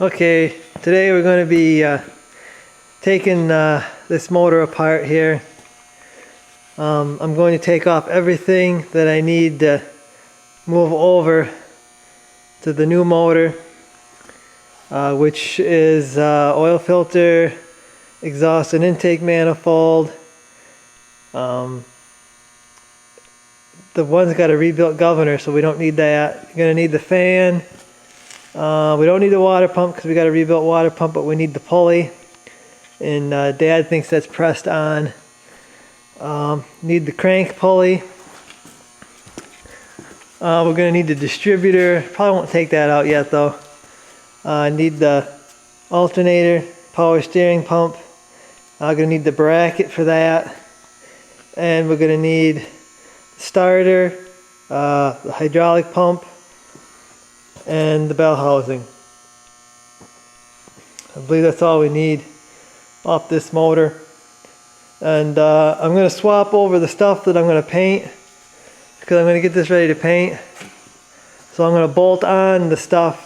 Okay, today we're going to be taking this motor apart here. I'm going to take off everything that I need to move over to the new motor, which is oil filter, exhaust and intake manifold. The one's got a rebuilt governor, so we don't need that. You're going to need the fan. We don't need the water pump because we got a rebuilt water pump, but we need the pulley. And Dad thinks that's pressed on. Need the crank pulley. We're going to need the distributor. Probably won't take that out yet though. Need the alternator, power steering pump. I'm going to need the bracket for that. And we're going to need the starter, the hydraulic pump, and the bell housing. I believe that's all we need off this motor. And I'm going to swap over the stuff that I'm going to paint because I'm going to get this ready to paint. So I'm going to bolt on the stuff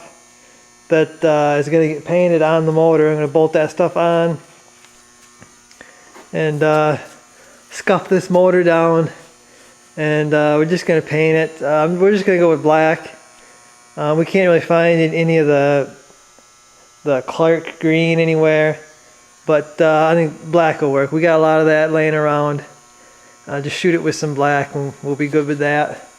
that is going to get painted on the motor. I'm going to bolt that stuff on and scuff this motor down, and we're just going to paint it. We're just going to go with black. We can't really find any of the Clark green anywhere. But I think black will work. We got a lot of that laying around. Just shoot it with some black and we'll be good with that.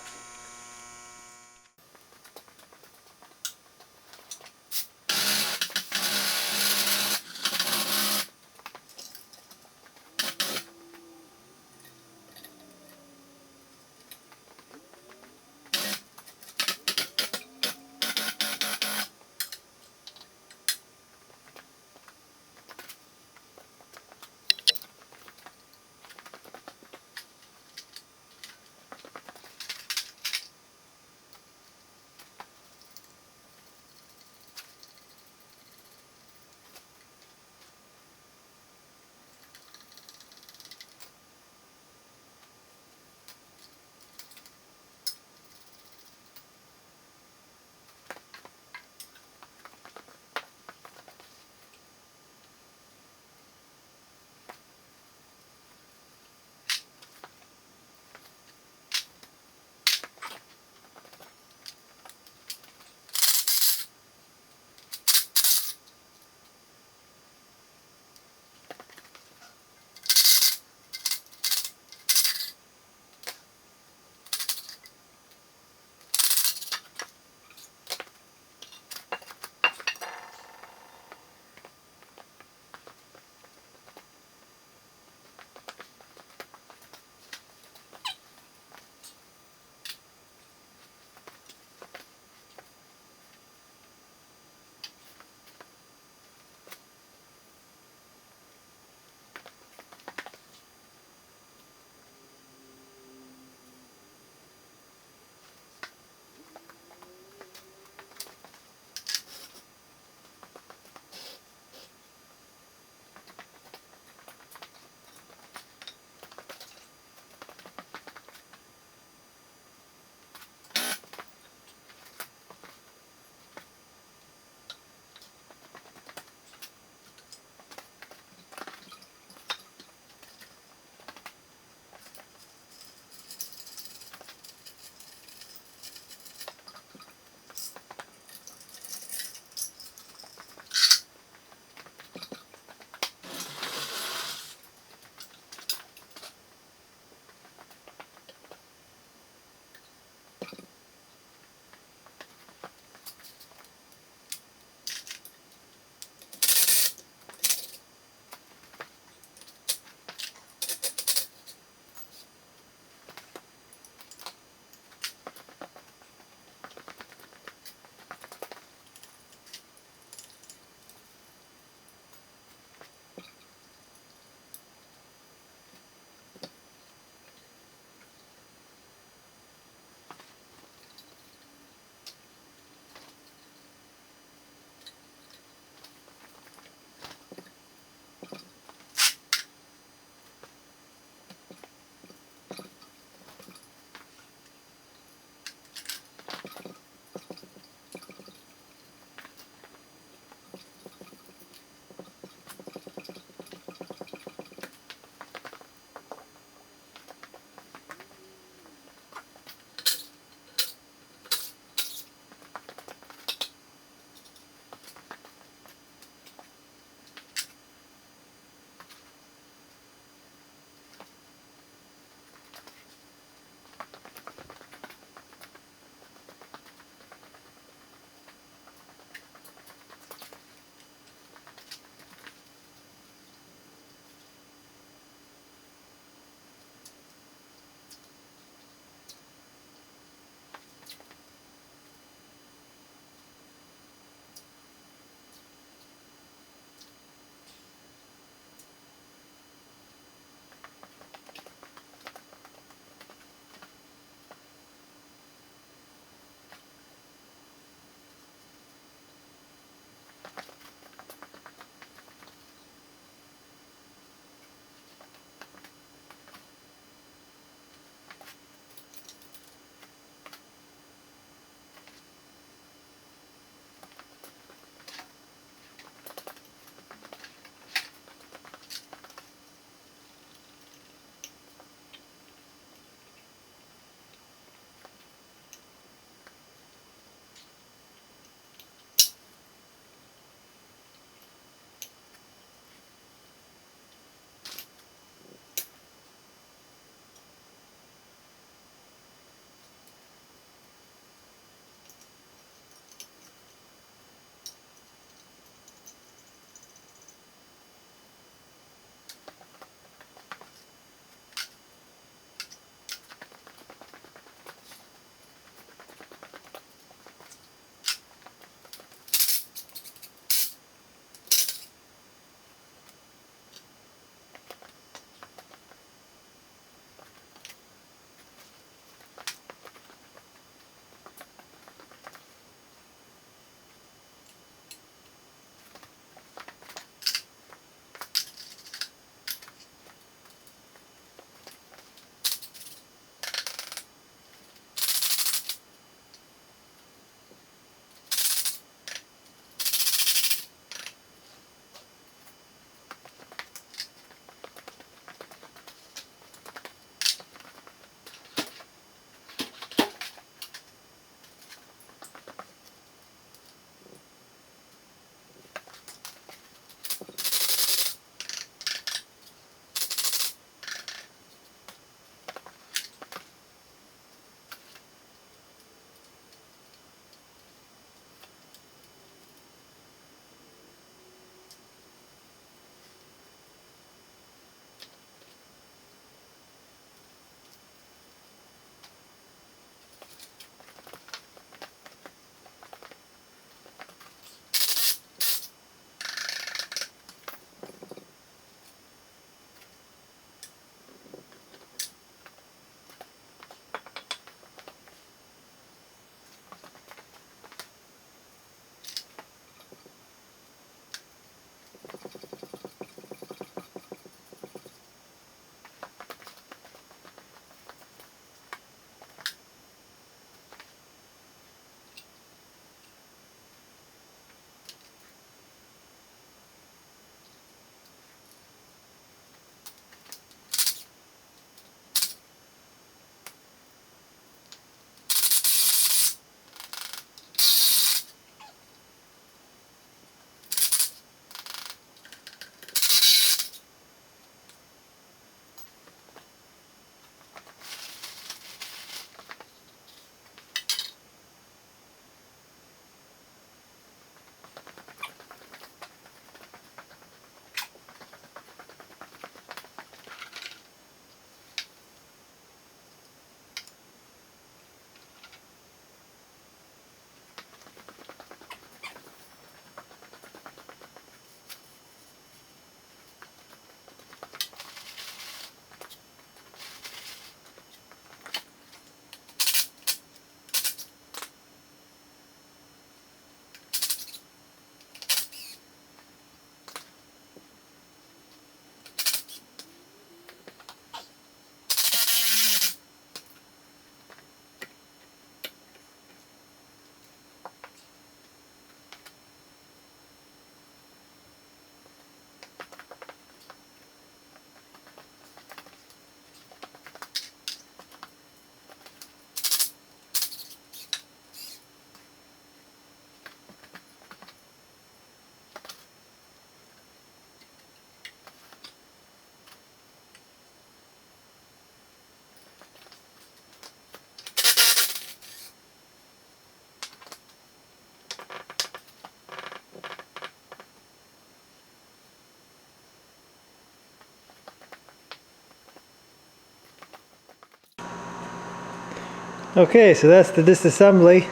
Okay, so that's the disassembly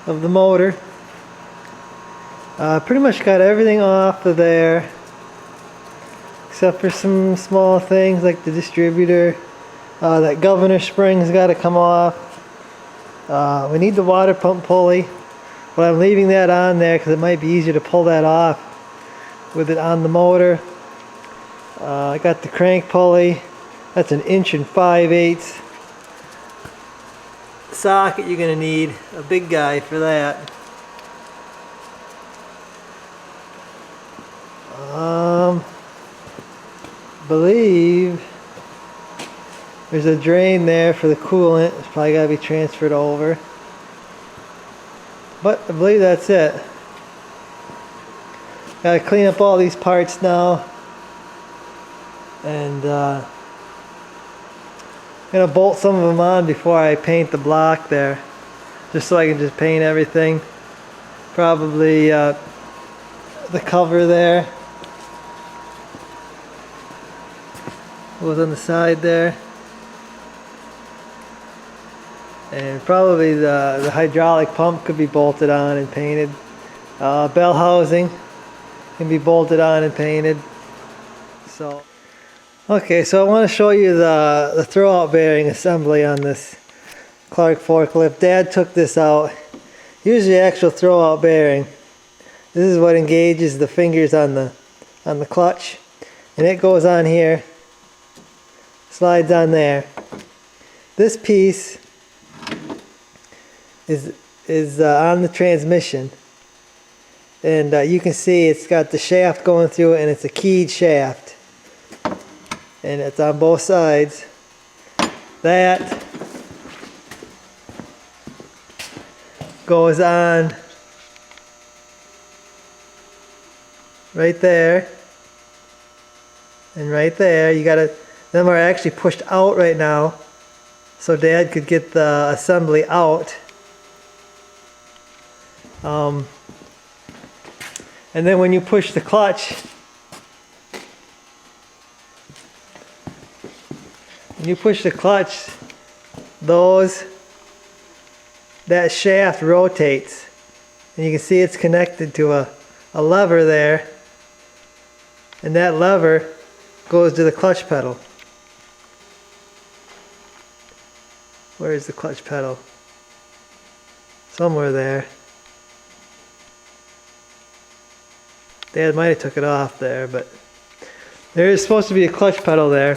of the motor. Pretty much got everything off of there except for some small things like the distributor. That governor spring's got to come off. We need the water pump pulley, but I'm leaving that on there because it might be easier to pull that off with it on the motor. I got the crank pulley. That's an 1 5/8" socket you're going to need, a big guy for that. Believe there's a drain there for the coolant. It's probably got to be transferred over. But I believe that's it. Got to clean up all these parts now. And I'm gonna bolt some of them on before I paint the block there, just so I can just paint everything. Probably the cover there was on the side there, and probably the hydraulic pump could be bolted on and painted. Bell housing can be bolted on and painted. So okay, so I want to show you the throwout bearing assembly on this Clark forklift. Dad took this out. Here's the actual throwout bearing. This is what engages the fingers on the clutch, and it goes on here, slides on there. This piece is on the transmission, and you can see it's got the shaft going through it, and it's a keyed shaft. And it's on both sides. That goes on right there and right there. You gotta, them are actually pushed out right now so Dad could get the assembly out. And then when you push the clutch, that shaft rotates, and you can see it's connected to a lever there, and that lever goes to the clutch pedal. Where is the clutch pedal? Somewhere there. Dad might have took it off there, but there is supposed to be a clutch pedal there.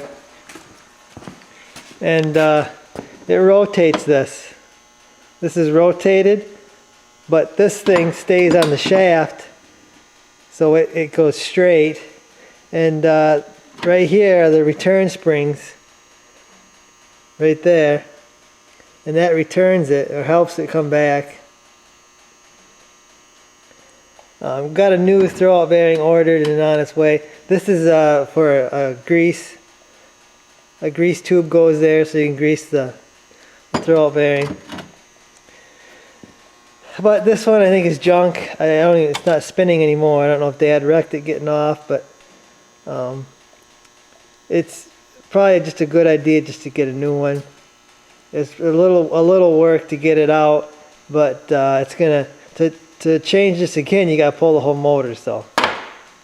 And it rotates this. This is rotated, but this thing stays on the shaft, so it goes straight. And right here are the return springs, right there, and that returns it, or helps it come back. Got a new throwout bearing ordered and on its way. This is for a grease tube goes there, so you can grease the throwout bearing. But this one I think is junk. It's not spinning anymore. I don't know if Dad wrecked it getting off, but it's probably just a good idea just to get a new one. It's a little work to get it out, but it's gonna to change this again. You gotta pull the whole motor, so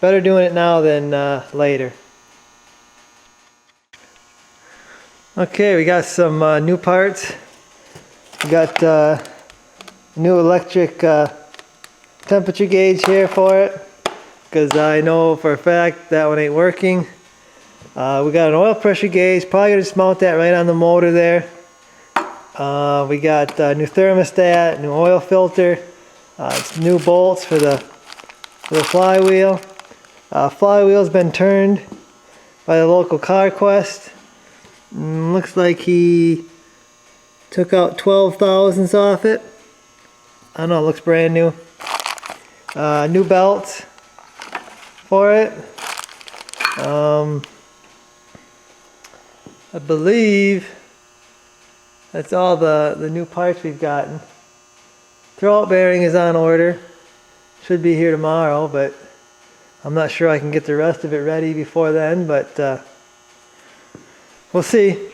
better doing it now than later. Okay, we got some new parts. We got new electric temperature gauge here for it, because I know for a fact that one ain't working. We got an oil pressure gauge, probably gonna just mount that right on the motor there. We got new thermostat, new oil filter, new bolts for the flywheel. Flywheel's been turned by the local car quest. Looks like he took out 12 thousandths off it. I don't know, it looks brand new. New belts for it. I believe that's all the new parts we've gotten. Throwout bearing is on order. Should be here tomorrow, but I'm not sure I can get the rest of it ready before then, but we'll see.